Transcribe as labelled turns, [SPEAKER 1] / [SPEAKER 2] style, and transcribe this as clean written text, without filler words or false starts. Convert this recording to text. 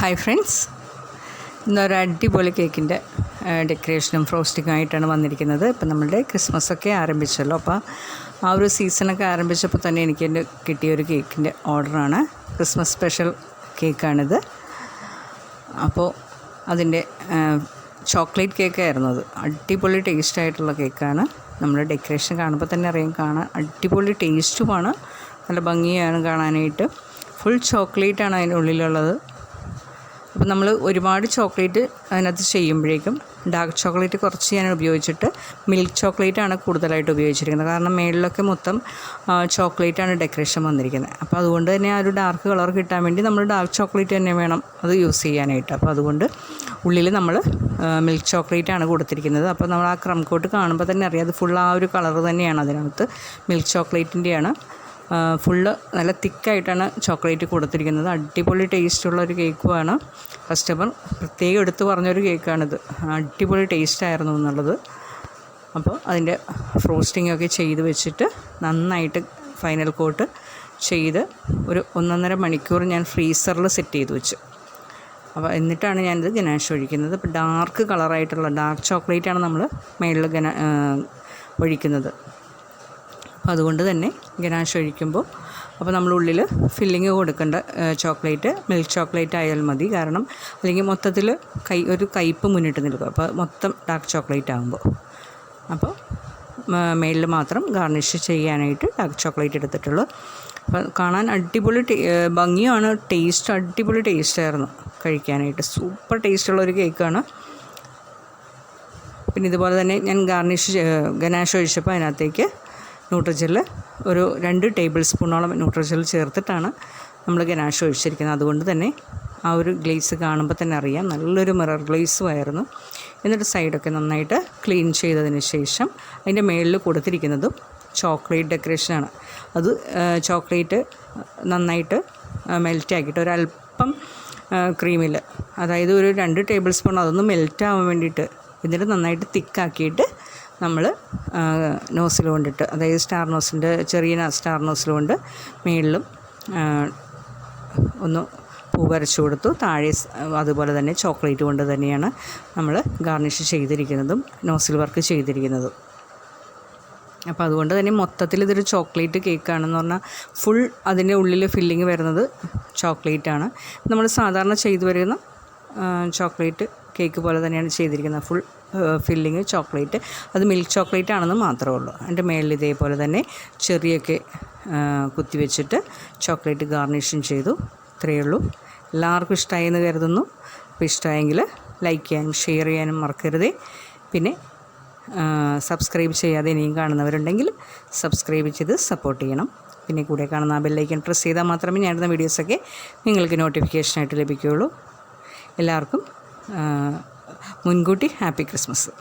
[SPEAKER 1] Hi friends, ഇന്നൊരു അടിപൊളി കേക്കിൻ്റെ ഡെക്കറേഷനും ഫ്രോസ്റ്റിങ്ങും ആയിട്ടാണ് വന്നിരിക്കുന്നത്. ഇപ്പം നമ്മളുടെ ക്രിസ്മസൊക്കെ ആരംഭിച്ചല്ലോ, അപ്പോൾ ആ ഒരു സീസണൊക്കെ ആരംഭിച്ചപ്പോൾ തന്നെ എനിക്ക് കിട്ടിയൊരു കേക്കിൻ്റെ ഓർഡറാണ്. Christmas special കേക്കാണിത്. അപ്പോൾ അതിൻ്റെ ചോക്ലേറ്റ് കേക്കായിരുന്നു. അത് അടിപൊളി ടേസ്റ്റായിട്ടുള്ള കേക്കാണ്. നമ്മൾ ഡെക്കറേഷൻ കാണുമ്പോൾ തന്നെ അറിയാം, കാണാൻ അടിപൊളി ടേസ്റ്റുമാണ്, നല്ല ഭംഗിയാണ് കാണാനായിട്ട്. ഫുൾ ചോക്ലേറ്റാണ് അതിനുള്ളിലുള്ളത്. അപ്പോൾ നമ്മൾ ഒരുപാട് ചോക്ലേറ്റ് അതിനകത്ത് ചെയ്യുമ്പോഴേക്കും ഡാർക്ക് ചോക്ലേറ്റ് കുറച്ച് ഞാൻ ഉപയോഗിച്ചിട്ട് മിൽക്ക് ചോക്ലേറ്റാണ് കൂടുതലായിട്ട് ഉപയോഗിച്ചിരിക്കുന്നത്. കാരണം മേളിലൊക്കെ മൊത്തം ചോക്ലേറ്റാണ് ഡെക്കറേഷൻ വന്നിരിക്കുന്നത്. അപ്പോൾ അതുകൊണ്ട് തന്നെ ആ ഒരു ഡാർക്ക് കളർ കിട്ടാൻ വേണ്ടി നമ്മൾ ഡാർക്ക് ചോക്ലേറ്റ് തന്നെ വേണം അത് യൂസ് ചെയ്യാനായിട്ട്. അപ്പോൾ അതുകൊണ്ട് ഉള്ളിൽ നമ്മൾ മിൽക്ക് ചോക്ലേറ്റാണ് കൊടുത്തിരിക്കുന്നത്. അപ്പോൾ നമ്മൾ ആ ക്രം കോട്ട് കാണുമ്പോൾ തന്നെ അറിയാം, അത് ഫുൾ ആ ഒരു കളർ തന്നെയാണ് അതിനകത്ത് മിൽക്ക് ചോക്ലേറ്റിൻ്റെയാണ്. ഫുള്ള് നല്ല തിക്കായിട്ടാണ് ചോക്ലേറ്റ് കൊടുത്തിരിക്കുന്നത്. അടിപൊളി ടേസ്റ്റുള്ളൊരു കേക്കുമാണ്. കസ്റ്റമർ പ്രത്യേകം എടുത്ത് പറഞ്ഞൊരു കേക്കാണിത്. അടിപൊളി ടേസ്റ്റായിരുന്നു എന്നുള്ളത്. അപ്പോൾ അതിൻ്റെ ഫ്രോസ്റ്റിങ്ങൊക്കെ ചെയ്ത് വെച്ചിട്ട് നന്നായിട്ട് ഫൈനൽ കോട്ട് ചെയ്ത് ഒരു 1.5 മണിക്കൂർ ഞാൻ ഫ്രീസറിൽ സെറ്റ് ചെയ്ത് വെച്ചു. അപ്പോൾ എന്നിട്ടാണ് ഞാനിത് ഗനാഷ് ഒഴിക്കുന്നത്. അപ്പോൾ ഡാർക്ക് കളറായിട്ടുള്ള ഡാർക്ക് ചോക്ലേറ്റാണ് നമ്മൾ മേളിൽ ഒഴിക്കുന്നത്. അപ്പോൾ അതുകൊണ്ട് തന്നെ ഗനാഷ് ഒഴിക്കുമ്പോൾ അപ്പോൾ നമ്മളുള്ളിൽ ഫില്ലിങ് കൊടുക്കേണ്ട ചോക്ലേറ്റ് മിൽക്ക് ചോക്ലേറ്റ് ആയാൽ മതി. കാരണം അല്ലെങ്കിൽ മൊത്തത്തിൽ ഒരു കയ്പ്പ് മുന്നിട്ട് നിൽക്കും. അപ്പോൾ മൊത്തം ഡാർക്ക് ചോക്ലേറ്റ് ആകുമ്പോൾ അപ്പോൾ മേളിൽ മാത്രം ഗാർണിഷ് ചെയ്യാനായിട്ട് ഡാർക്ക് ചോക്ലേറ്റ് എടുത്തിട്ടുള്ളൂ. അപ്പോൾ കാണാൻ അടിപൊളി ഭംഗിയാണ്, ടേസ്റ്റ് അടിപൊളി ടേസ്റ്റായിരുന്നു കഴിക്കാനായിട്ട്. സൂപ്പർ ടേസ്റ്റുള്ളൊരു കേക്കാണ്. പിന്നെ ഇതുപോലെ തന്നെ ഞാൻ ഗനാഷ് ഒഴിച്ചപ്പോൾ അതിനകത്തേക്ക് ന്യൂട്രിജെല്ല് ഒരു 2 ടേബിൾ സ്പൂണോളം ന്യൂട്രിജെല്ല് ചേർത്തിട്ടാണ് നമ്മൾ ഗനാഷ് ഒഴിച്ചിരിക്കുന്നത്. അതുകൊണ്ട് തന്നെ ആ ഒരു ഗ്ലേസ് കാണുമ്പോൾ തന്നെ അറിയാം, നല്ലൊരു മിറർ ഗ്ലേസും ആയിരുന്നു. എന്നിട്ട് സൈഡൊക്കെ നന്നായിട്ട് ക്ലീൻ ചെയ്തതിന് ശേഷം അതിൻ്റെ മേളിൽ കൊടുത്തിരിക്കുന്നതും ചോക്ലേറ്റ് ഡെക്കറേഷനാണ്. അത് ചോക്ലേറ്റ് നന്നായിട്ട് മെൽറ്റാക്കിയിട്ട് ഒരല്പം ക്രീമിൽ, അതായത് ഒരു 2 ടേബിൾ സ്പൂൺ അതൊന്ന് മെൽറ്റാവാൻ വേണ്ടിയിട്ട്, എന്നിട്ട് നന്നായിട്ട് തിക്കാക്കിയിട്ട് നമ്മൾ നോസിൽ കൊണ്ടിട്ട്, അതായത് സ്റ്റാർ നോസിൻ്റെ ചെറിയ സ്റ്റാർ നോസിൽ കൊണ്ട് മേളിലും ഒന്ന് പൂ വരച്ചു കൊടുത്തു. താഴെ അതുപോലെ തന്നെ ചോക്ലേറ്റ് കൊണ്ട് തന്നെയാണ് നമ്മൾ ഗാർണിഷ് ചെയ്തിരിക്കുന്നതും നോസിൽ വർക്ക് ചെയ്തിരിക്കുന്നതും. അപ്പോൾ അതുകൊണ്ട് തന്നെ മൊത്തത്തിൽ ഇതൊരു ചോക്ലേറ്റ് കേക്കാണെന്ന് പറഞ്ഞാൽ ഫുൾ അതിൻ്റെ ഉള്ളിൽ ഫില്ലിങ് വരുന്നത് ചോക്ലേറ്റാണ്. നമ്മൾ സാധാരണ ചെയ്തു വരുന്ന ചോക്ലേറ്റ് കേക്ക് പോലെ തന്നെയാണ് ചെയ്തിരിക്കുന്നത്. ഫുൾ ഫില്ലിങ് ചോക്ലേറ്റ്, അത് മിൽക്ക് ചോക്ലേറ്റ് ആണെന്ന് മാത്രമേ ഉള്ളൂ. അതിൻ്റെ മേളിൽ ഇതേപോലെ തന്നെ ചെറിയൊക്കെ കുത്തി വെച്ചിട്ട് ചോക്ലേറ്റ് ഗാർണിഷും ചെയ്തു. ഇത്രയേ ഉള്ളൂ. എല്ലാവർക്കും ഇഷ്ടമായി എന്ന് കരുതുന്നു. അപ്പോൾ ഇഷ്ടമായെങ്കിൽ ലൈക്ക് ചെയ്യാനും ഷെയർ ചെയ്യാനും മറക്കരുതേ. പിന്നെ സബ്സ്ക്രൈബ് ചെയ്യാതെ ഇനിയും കാണുന്നവരുണ്ടെങ്കിൽ സബ്സ്ക്രൈബ് ചെയ്ത് സപ്പോർട്ട് ചെയ്യണം. പിന്നെ കൂടെ കാണുന്ന ആ ബെല്ലൈക്കൺ പ്രസ് ചെയ്താൽ മാത്രമേ ഞാനിടുന്ന വീഡിയോസൊക്കെ നിങ്ങൾക്ക് നോട്ടിഫിക്കേഷനായിട്ട് ലഭിക്കുകയുള്ളൂ. എല്ലാവർക്കും മുൻകൂട്ടി ഹാപ്പി ക്രിസ്മസ്.